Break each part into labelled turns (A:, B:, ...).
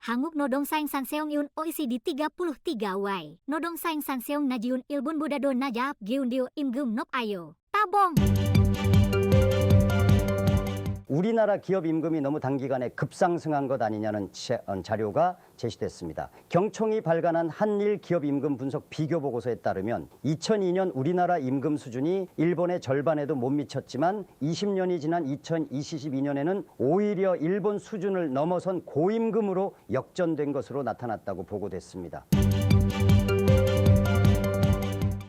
A: Hanguk nodong saing sanseong yun OECD 33 wai. Nodong saing sanseong najiun ilbun budado najap giundio imgum nop ayo. Tabong.
B: 우리나라 기업 임금이 너무 단기간에 급상승한 것 아니냐는 자료가 제시됐습니다. 경총이 발간한 한일 기업 임금 분석 비교 보고서에 따르면 2002년 우리나라 임금 수준이 일본의 절반에도 못 미쳤지만 20년이 지난 2022년에는 오히려 일본 수준을 넘어선 고임금으로 역전된 것으로 나타났다고 보고됐습니다.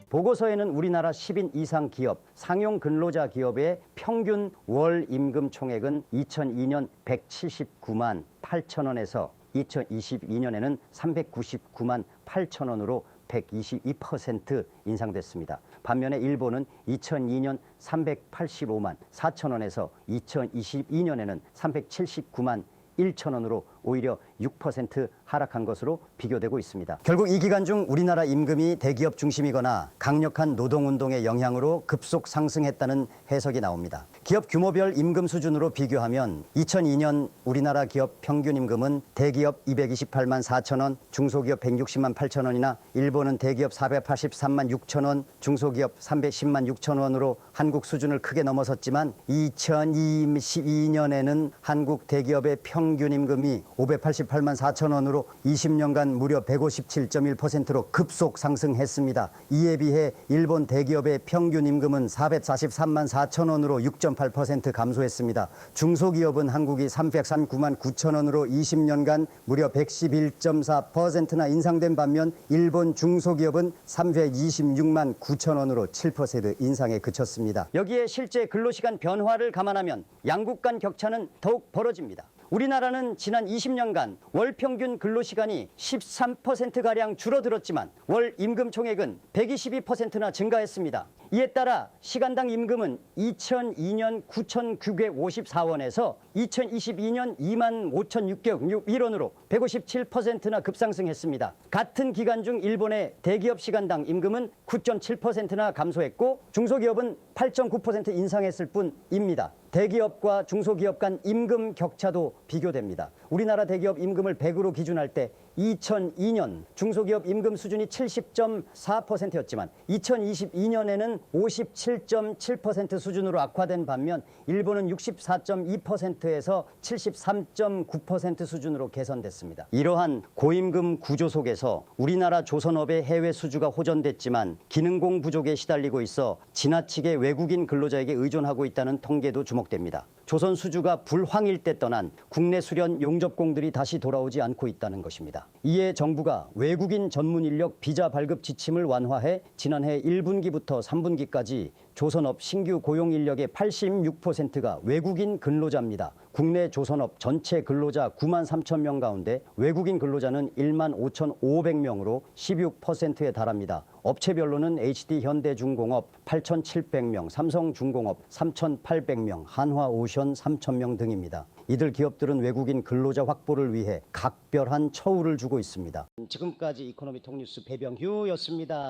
B: 보고서에는 우리나라 10인 이상 기업, 상용 근로자 기업의 평균 월 임금 총액은 2002년 179만 8천 원에서 2022년에는 399만 8천 원으로 122% 인상됐습니다. 반면에 일본은 2002년 385만 4천 원에서 2022년에는 379만 1천 원으로 오히려 6% 하락한 것으로 비교되고 있습니다. 결국 이 기간 중 우리나라 임금이 대기업 중심이거나 강력한 노동운동의 영향으로 급속 상승했다는 해석이 나옵니다. 기업 규모별 임금 수준으로 비교하면 2002년 우리나라 기업 평균 임금은 대기업 228만 4천 원, 중소기업 160만 8천 원이나 일본은 대기업 483만 6천 원, 중소기업 310만 6천 원으로 한국 수준을 크게 넘어섰지만 2022년에는 한국 대기업의 평균 임금이 588만 4천 원으로 20년간 무려 157.1%로 급속 상승했습니다. 이에 비해 일본 대기업의 평균 임금은 443만 4천 원으로 6.8% 감소했습니다. 중소기업은 한국이 339만 9천 원으로 20년간 무려 111.4%나 인상된 반면 일본 중소기업은 326만 9천 원으로 7% 인상에 그쳤습니다. 여기에 실제 근로시간 변화를 감안하면 양국 간 격차는 더욱 벌어집니다. 우리나라는 지난 20년간 월 평균 근로시간이 13%가량 줄어들었지만 월 임금 총액은 122%나 증가했습니다. 이에 따라 시간당 임금은 2002년 9,954원에서 2022년 25,601원으로 157%나 급상승했습니다. 같은 기간 중 일본의 대기업 시간당 임금은 9.7%나 감소했고 중소기업은 8.9% 인상했을 뿐입니다. 대기업과 중소기업 간 임금 격차도 비교됩니다. 우리나라 대기업 임금을 100으로 기준할 때 2002년 중소기업 임금 수준이 70.4%였지만 2022년에는 57.7% 수준으로 악화된 반면 일본은 64.2%에서 73.9% 수준으로 개선됐습니다. 이러한 고임금 구조 속에서 우리나라 조선업의 해외 수주가 호전됐지만 기능공 부족에 시달리고 있어 지나치게 외국인 근로자에게 의존하고 있다는 통계도 주목됩니다. 조선 수주가 불황일 때 떠난 국내 수련 용접공들이 다시 돌아오지 않고 있다는 것입니다. 이에 정부가 외국인 전문 인력 비자 발급 지침을 완화해 지난해 1분기부터 3분기까지 조선업 신규 고용 인력의 86%가 외국인 근로자입니다. 국내 조선업 전체 근로자 9만 3천 명 가운데 외국인 근로자는 1만 5,500명으로 16%에 달합니다. 업체별로는 HD현대중공업 8,700명, 삼성중공업 3,800명, 한화오션 3,000명 등입니다. 이들 기업들은 외국인 근로자 확보를 위해 각별한 처우를 주고 있습니다. 지금까지 이코노미 톡뉴스 배병규였습니다.